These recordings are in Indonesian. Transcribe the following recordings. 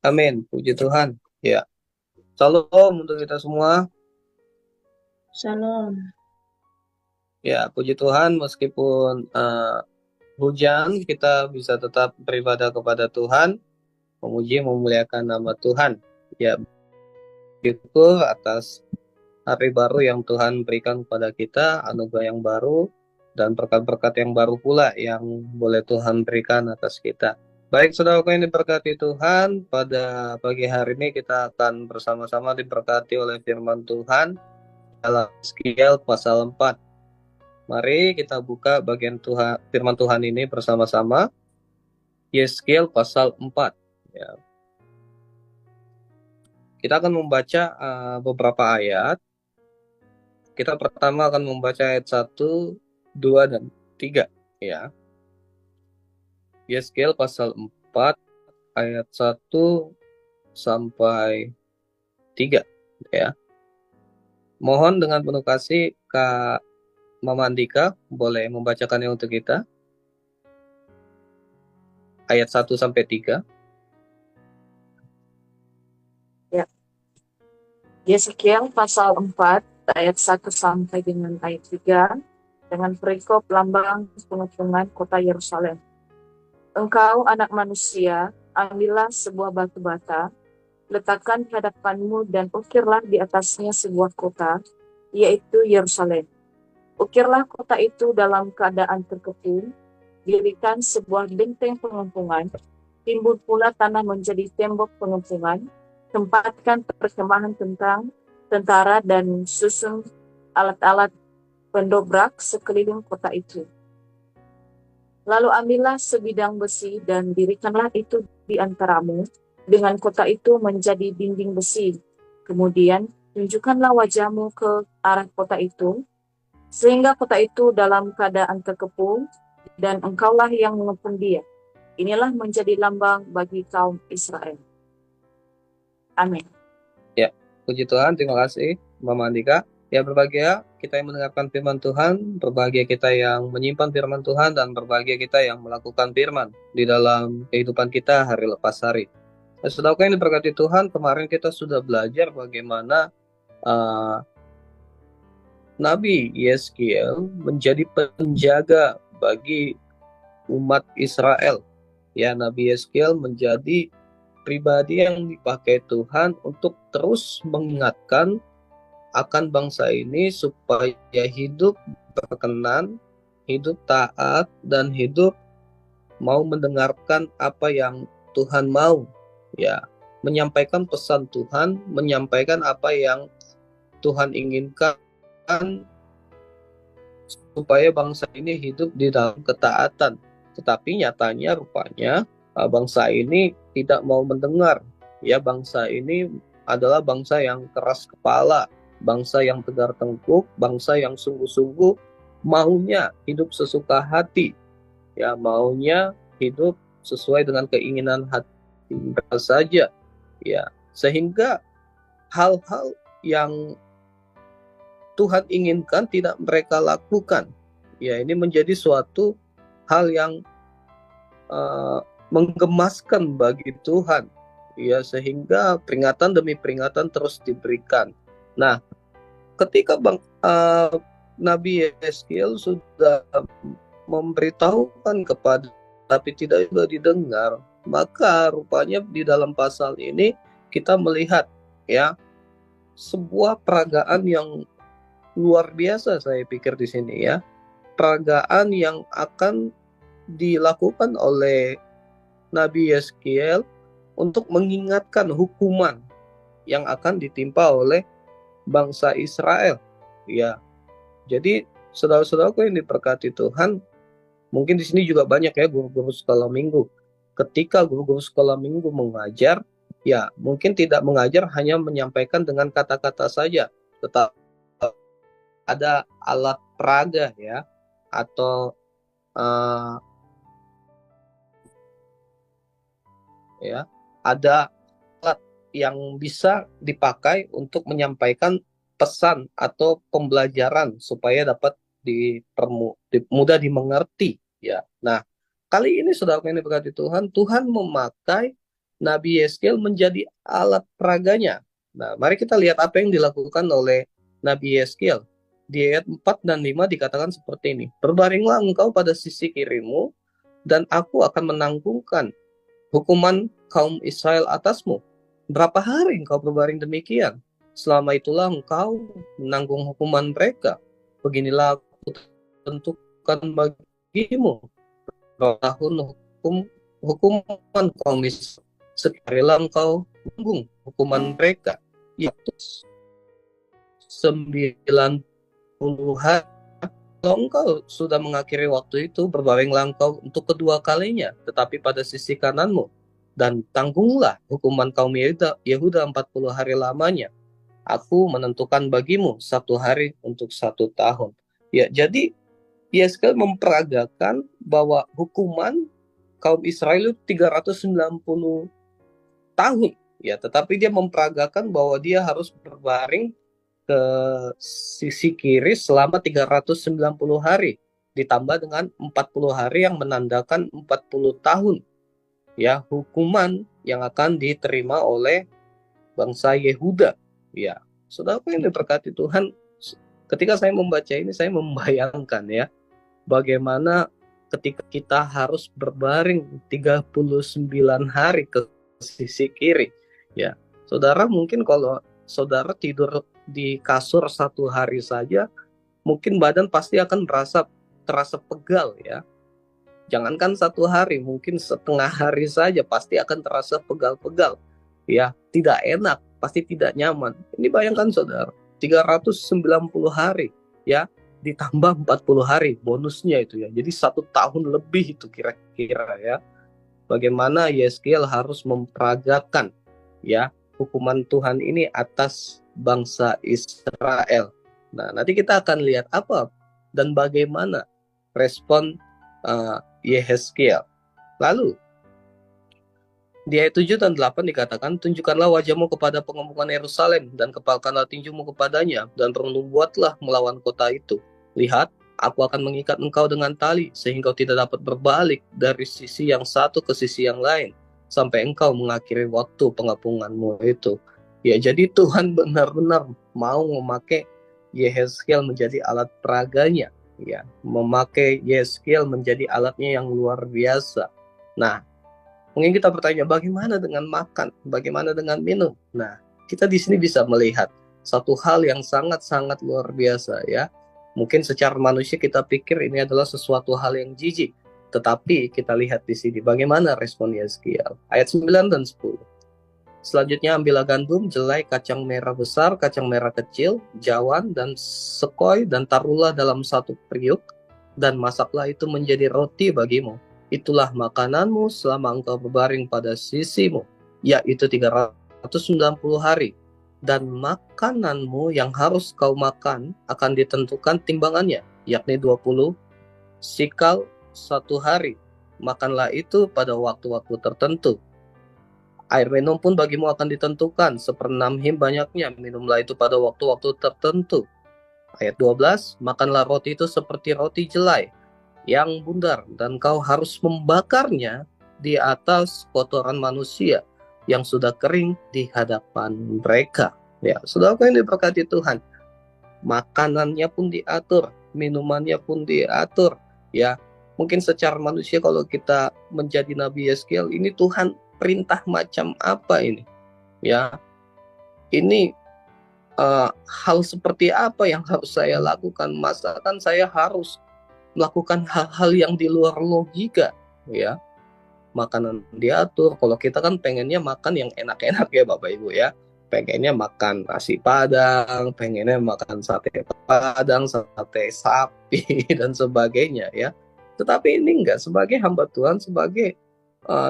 Amin. Puji Tuhan. Ya. Salam untuk kita semua. Shalom. Ya, puji Tuhan meskipun hujan, kita bisa tetap beribadah kepada Tuhan, memuji, memuliakan nama Tuhan. Ya, bersyukur atas hari baru yang Tuhan berikan kepada kita, anugerah yang baru, dan berkat-berkat yang baru pula yang boleh Tuhan berikan atas kita. Baik, saudaraku yang diberkati Tuhan, pada pagi hari ini kita akan bersama-sama diberkati oleh firman Tuhan dalam Yeskiel pasal 4. Mari kita buka bagian Tuhan, firman Tuhan ini bersama-sama. Yeskiel pasal 4. Ya. Kita akan membaca beberapa ayat. Kita pertama akan membaca ayat 1, 2, dan 3. Ya. Yeskiel pasal 4 ayat 1 sampai 3. Ya. Mohon dengan penuh kasih Kak Mama Andika boleh membacakannya untuk kita. Ayat 1 sampai 3. Ya. Yeskiel pasal 4 ayat 1 sampai dengan ayat 3 dengan perikop lambang pengepungan kota Yerusalem. Engkau anak manusia, ambillah sebuah batu bata, letakkan di hadapanmu dan ukirlah di atasnya sebuah kota, yaitu Yerusalem. Ukirlah kota itu dalam keadaan terkepung, dirikan sebuah benteng pengepungan, timbul pula tanah menjadi tembok pengepungan, tempatkan perkemahan tentang tentara dan susun alat-alat pendobrak sekeliling kota itu. Lalu ambillah sebidang besi dan dirikanlah itu di antaramu dengan kota itu menjadi dinding besi. Kemudian tunjukkanlah wajahmu ke arah kota itu, sehingga kota itu dalam keadaan terkepung, dan engkaulah yang mengepung dia. Inilah menjadi lambang bagi kaum Israel. Amin. Ya, puji Tuhan, terima kasih Mama Andika. Ya, berbahagia kita yang mendengarkan firman Tuhan, berbahagia kita yang menyimpan firman Tuhan, dan berbahagia kita yang melakukan firman di dalam kehidupan kita hari lepas hari. Nah, saudara yang diberkati Tuhan, kemarin kita sudah belajar bagaimana uh, Nabi Yeskiel menjadi penjaga bagi umat Israel. Ya, Nabi Yeskiel menjadi pribadi yang dipakai Tuhan untuk terus mengingatkan akan bangsa ini supaya hidup berkenan, hidup taat, dan hidup mau mendengarkan apa yang Tuhan mau. Ya, menyampaikan pesan Tuhan, menyampaikan apa yang Tuhan inginkan supaya bangsa ini hidup di dalam ketaatan. Tetapi nyatanya rupanya bangsa ini tidak mau mendengar. Ya, bangsa ini adalah bangsa yang keras kepala, bangsa yang tegar tengkuk, bangsa yang sungguh-sungguh maunya hidup sesuka hati, ya maunya hidup sesuai dengan keinginan hati mereka saja, ya sehingga hal-hal yang Tuhan inginkan tidak mereka lakukan. Ya, ini menjadi suatu hal yang menggemaskan bagi Tuhan. Ya, sehingga peringatan demi peringatan terus diberikan. Nah, ketika Nabi Yeskiel sudah memberitahukan kepada tapi tidak juga didengar, maka rupanya di dalam pasal ini kita melihat ya sebuah peragaan yang luar biasa saya pikir di sini ya. Peragaan yang akan dilakukan oleh Nabi Yeskiel untuk mengingatkan hukuman yang akan ditimpa oleh bangsa Israel. Ya, jadi saudara-saudaraku yang diberkati Tuhan, mungkin di sini juga banyak ya guru-guru sekolah minggu. Ketika guru-guru sekolah minggu mengajar, ya mungkin tidak mengajar hanya menyampaikan dengan kata-kata saja, tetapi ada alat peraga ya, atau uh, ya ada alat yang bisa dipakai untuk menyampaikan pesan atau pembelajaran supaya dapat mudah dimengerti ya. Nah, kali ini saudara ini berkati Tuhan, Tuhan memakai Nabi Yeskiel menjadi alat peraganya. Nah, mari kita lihat apa yang dilakukan oleh Nabi Yeskiel. Di ayat 4 dan 5 dikatakan seperti ini. Berbaringlah engkau pada sisi kirimu, dan aku akan menanggungkan hukuman kaum Israel atasmu. Berapa hari engkau berbaring demikian? Selama itulah engkau menanggung hukuman mereka. Beginilah aku tentukan bagimu tahun hukuman kaum Israel. Sekalilah engkau menanggung hukuman mereka, yaitu 90 hari. Kalau engkau sudah mengakhiri waktu itu, berbaringlah engkau untuk kedua kalinya, tetapi pada sisi kananmu, dan tanggunglah hukuman kaum Yehuda 40 hari lamanya. Aku menentukan bagimu 1 hari untuk 1 tahun. Ya, jadi Yeskel memperagakan bahwa hukuman kaum Israel itu 390 tahun. Ya, tetapi dia memperagakan bahwa dia harus berbaring ke sisi kiri selama 390 hari ditambah dengan 40 hari yang menandakan 40 tahun ya hukuman yang akan diterima oleh bangsa Yehuda. Ya, saudaraku yang diberkati Tuhan, ketika saya membaca ini saya membayangkan ya bagaimana ketika kita harus berbaring 39 hari ke sisi kiri. Ya, saudara mungkin kalau saudara tidur di kasur 1 hari saja, mungkin badan pasti akan terasa pegal ya. Jangankan 1 hari, mungkin setengah hari saja pasti akan terasa pegal-pegal. Ya, tidak enak, pasti tidak nyaman. Ini bayangkan saudara, 390 hari ya, ditambah 40 hari bonusnya itu ya. Jadi 1 tahun lebih itu kira-kira ya. Bagaimana Yeskiel harus memperagakan ya hukuman Tuhan ini atas bangsa Israel. Nah, nanti kita akan lihat apa dan bagaimana respon Yeskiel. Lalu di ayat 7 dan 8 dikatakan, tunjukkanlah wajahmu kepada pengepungan Yerusalem dan kepalkanlah tinjumu kepadanya dan bernubuatlah melawan kota itu. Lihat, aku akan mengikat engkau dengan tali sehingga engkau tidak dapat berbalik dari sisi yang satu ke sisi yang lain sampai engkau mengakhiri waktu pengepunganmu itu. Ya, jadi Tuhan benar-benar mau memakai Yehezkiel menjadi alat peraganya, ya, memakai Yehezkiel menjadi alatnya yang luar biasa. Nah, mungkin kita bertanya, bagaimana dengan makan? Bagaimana dengan minum? Nah, kita di sini bisa melihat satu hal yang sangat-sangat luar biasa ya. Mungkin secara manusia kita pikir ini adalah sesuatu hal yang jijik. Tetapi kita lihat di sini bagaimana respon Yeskiel. Ayat 9 dan 10. Selanjutnya ambillah gandum, jelai, kacang merah besar, kacang merah kecil, jawan, dan sekoi, dan taruhlah dalam satu periuk, dan masaklah itu menjadi roti bagimu. Itulah makananmu selama engkau berbaring pada sisimu, yaitu 390 hari. Dan makananmu yang harus kau makan akan ditentukan timbangannya, yakni 20 sikal 1 hari. Makanlah itu pada waktu-waktu tertentu. Air minum pun bagimu akan ditentukan, 1/6 him banyaknya, minumlah itu pada waktu-waktu tertentu. Ayat 12, makanlah roti itu seperti roti jelai yang bundar, dan kau harus membakarnya di atas kotoran manusia yang sudah kering di hadapan mereka. Ya, saudaraku yang diberkati Tuhan, makanannya pun diatur, minumannya pun diatur. Ya, mungkin secara manusia kalau kita menjadi Nabi Yeskiel, ini Tuhan perintah macam apa ini? Ya, ini hal seperti apa yang harus saya lakukan? Masakan saya harus melakukan hal-hal yang di luar logika, ya. Makanan diatur. Kalau kita kan pengennya makan yang enak-enak ya Bapak Ibu ya. Pengennya makan nasi Padang, pengennya makan sate Padang, sate sapi dan sebagainya ya. Tetapi ini enggak, sebagai hamba Tuhan, sebagai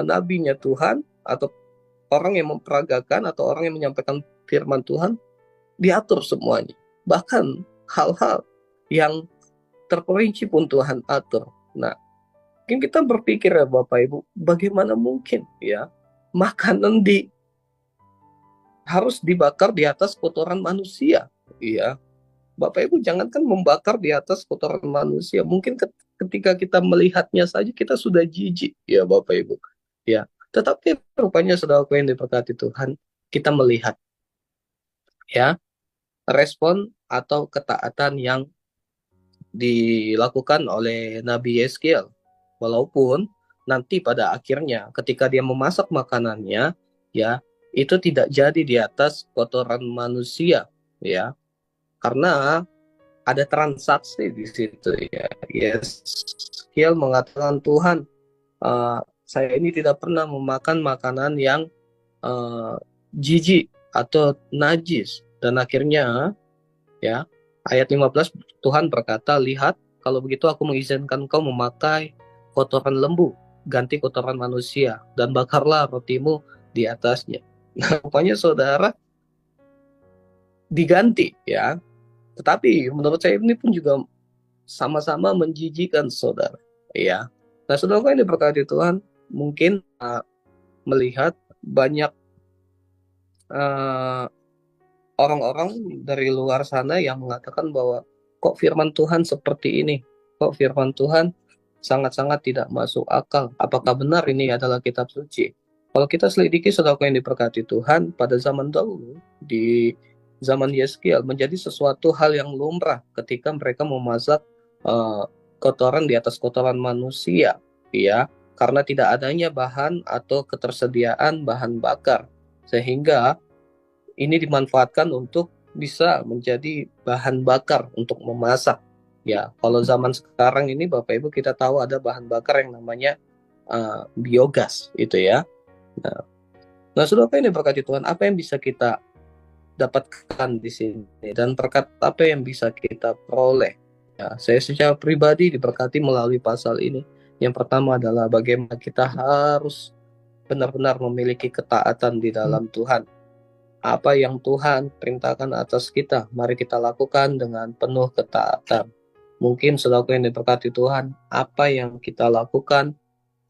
nabinya Tuhan atau orang yang memperagakan atau orang yang menyampaikan firman Tuhan, diatur semuanya. Bahkan hal-hal yang terperinci pun Tuhan atur. Nah, mungkin kita berpikir ya Bapak Ibu, bagaimana mungkin ya makanan harus dibakar di atas kotoran manusia, ya. Bapak Ibu jangankan membakar di atas kotoran manusia, mungkin ketika kita melihatnya saja kita sudah jijik ya Bapak Ibu. Ya. Tetapi rupanya saudaraku yang diberkati Tuhan, kita melihat ya respon atau ketaatan yang dilakukan oleh Nabi Yeskiel. Walaupun nanti pada akhirnya ketika dia memasak makanannya, ya, itu tidak jadi di atas kotoran manusia, ya. Karena ada transaksi di situ, ya. Yeskiel mengatakan, Tuhan, saya ini tidak pernah memakan makanan yang uh, jijik atau najis. Dan akhirnya, ya, ayat 15 Tuhan berkata, lihat, kalau begitu aku mengizinkan kau memakai kotoran lembu, ganti kotoran manusia, dan bakarlah rotimu di atasnya. Nah, rupanya saudara diganti, ya. Tetapi menurut saya ini pun juga sama-sama menjijikan saudara, ya. Nah, saudara ini berkati Tuhan, mungkin melihat banyak uh, orang-orang dari luar sana yang mengatakan bahwa kok firman Tuhan seperti ini, kok firman Tuhan sangat-sangat tidak masuk akal. Apakah benar ini adalah kitab suci? Kalau kita selidiki saudara yang diberkati Tuhan, pada zaman dahulu, di zaman Yeskiel, menjadi sesuatu hal yang lumrah ketika mereka memasak kotoran di atas kotoran manusia, ya, karena tidak adanya bahan atau ketersediaan bahan bakar, sehingga ini dimanfaatkan untuk bisa menjadi bahan bakar untuk memasak. Ya, kalau zaman sekarang ini Bapak Ibu kita tahu ada bahan bakar yang namanya biogas itu ya. Nah, saudara ini berkati Tuhan, apa yang bisa kita dapatkan di sini dan berkat apa yang bisa kita peroleh? Ya, saya secara pribadi diberkati melalui pasal ini. Yang pertama adalah bagaimana kita harus benar-benar memiliki ketaatan di dalam Tuhan. Apa yang Tuhan perintahkan atas kita, mari kita lakukan dengan penuh ketaatan. Mungkin saudara yang diberkati Tuhan, apa yang kita lakukan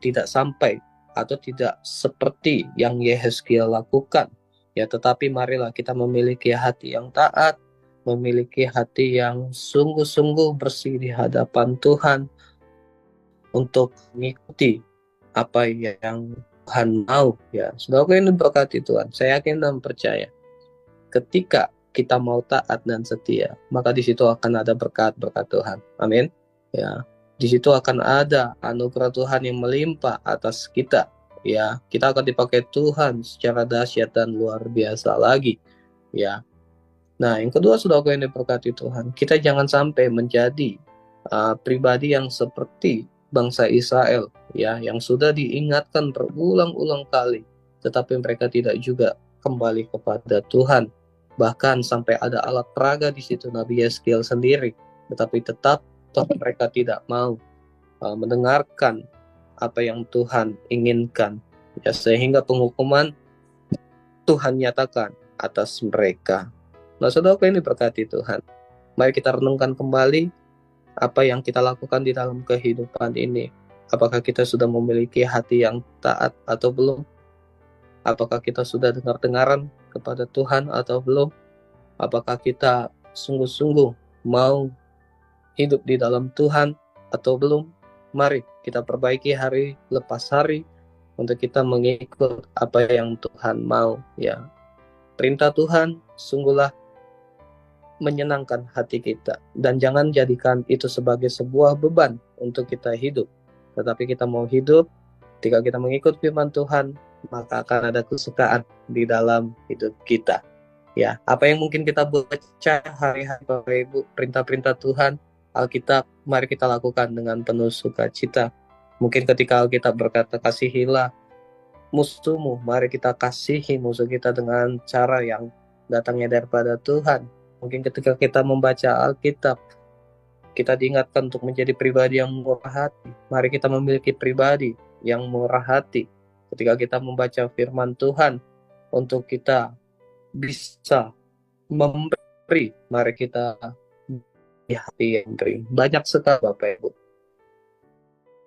tidak sampai atau tidak seperti yang Yehezkiel lakukan. Ya, tetapi marilah kita memiliki hati yang taat, memiliki hati yang sungguh-sungguh bersih di hadapan Tuhan untuk mengikuti apa yang Tuhan mau. Ya, saudara yang diberkati Tuhan, saya yakin dan percaya ketika kita mau taat dan setia, maka di situ akan ada berkat-berkat Tuhan. Amin. Ya, di situ akan ada anugerah Tuhan yang melimpah atas kita. Ya, kita akan dipakai Tuhan secara dahsyat dan luar biasa lagi. Ya. Nah, yang kedua saudara yang diberkati Tuhan, kita jangan sampai menjadi pribadi yang seperti bangsa Israel, ya, yang sudah diingatkan berulang-ulang kali, tetapi mereka tidak juga kembali kepada Tuhan. Bahkan sampai ada alat peraga di situ Nabi Yeskiel sendiri, tetapi tetap mereka tidak mau mendengarkan apa yang Tuhan inginkan, ya, sehingga penghukuman Tuhan nyatakan atas mereka. Nah, saudara ini berkati Tuhan. Mari kita renungkan kembali apa yang kita lakukan di dalam kehidupan ini. Apakah kita sudah memiliki hati yang taat atau belum? Apakah kita sudah dengar-dengaran kepada Tuhan atau belum? Apakah kita sungguh-sungguh mau hidup di dalam Tuhan atau belum? Mari kita perbaiki hari lepas hari untuk kita mengikut apa yang Tuhan mau, ya. Perintah Tuhan sungguhlah menyenangkan hati kita, dan jangan jadikan itu sebagai sebuah beban untuk kita hidup, tetapi kita mau hidup ketika kita mengikut firman Tuhan, maka akan ada kesukaan di dalam hidup kita. Ya, apa yang mungkin kita baca hari-hari Bapak Ibu, perintah-perintah Tuhan, Alkitab, mari kita lakukan dengan penuh sukacita. Mungkin ketika Alkitab berkata, kasihilah musuhmu, mari kita kasihi musuh kita dengan cara yang datangnya daripada Tuhan. Mungkin ketika kita membaca Alkitab, kita diingatkan untuk menjadi pribadi yang murah hati. Mari kita memiliki pribadi yang murah hati. Ketika kita membaca firman Tuhan, untuk kita bisa memberi, mari kita di hati yang kering. Banyak sekali Bapak Ibu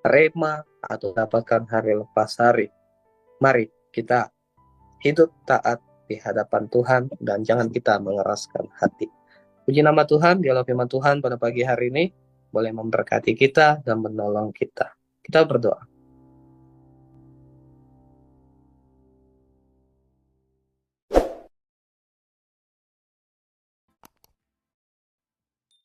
rema atau dapatkan hari lepas hari. Mari kita hidup taat di hadapan Tuhan dan jangan kita mengeraskan hati. Puji nama Tuhan, dialog firman Tuhan pada pagi hari ini boleh memberkati kita dan menolong kita. Kita berdoa.